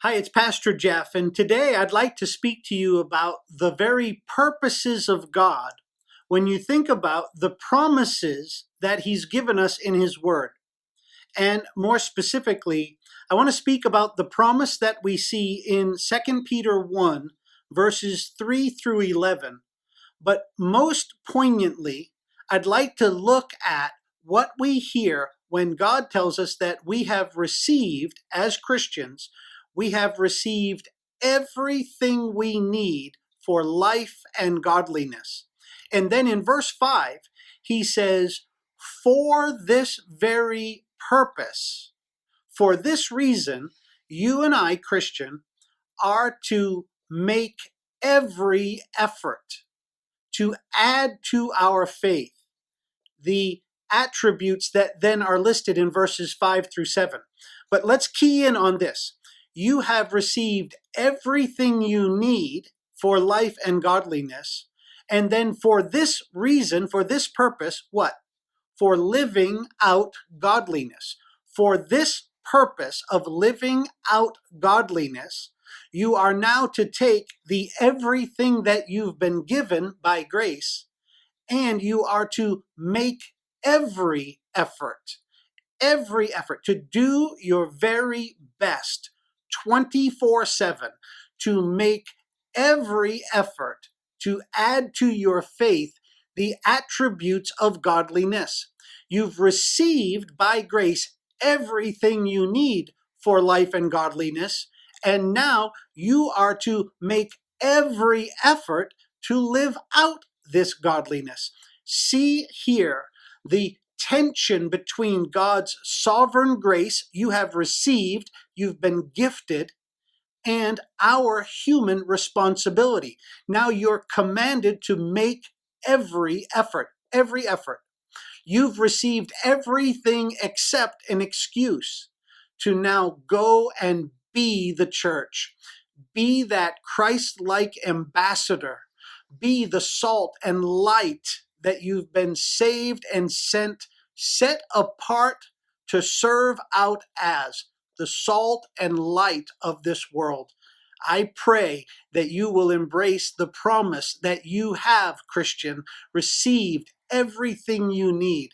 Hi, it's Pastor Jeff, and today I'd like to speak to you about the very purposes of God when you think about the promises that He's given us in His Word. And more specifically, I want to speak about the promise that we see in 2 Peter 1, verses 3 through 11. But most poignantly, I'd like to look at what we hear when God tells us that we have received, as Christians, we have received everything we need for life and godliness. And then in verse 5, he says, for this very purpose, for this reason, you and I, Christian, are to make every effort to add to our faith the attributes that then are listed in verses 5 through 7. But let's key in on this. You have received everything you need for life and godliness. And then for this reason, for this purpose, what? For living out godliness. For this purpose of living out godliness, you are now to take the everything that you've been given by grace, and you are to make every effort to do your very best 24/7, to make every effort to add to your faith the attributes of godliness. You've received by grace everything you need for life and godliness, and now you are to make every effort to live out this godliness. See here the tension between God's sovereign grace you have received, you've been gifted, and our human responsibility. Now you're commanded to make every effort, every effort. You've received everything except an excuse to now go and be the church. Be that Christ-like ambassador. Be the salt and light that you've been saved and set apart to serve out as the salt and light of this world. I pray that you will embrace the promise that you have, Christian, received everything you need.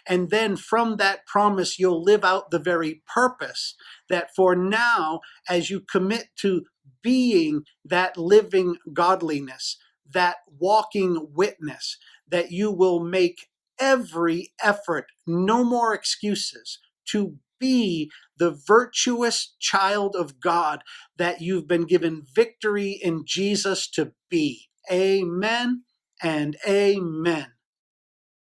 And then from that promise, you'll live out the very purpose that for now, as you commit to being that living godliness, that walking witness, that you will make every effort, no more excuses, to be the virtuous child of God that you've been given victory in Jesus to be. Amen and amen.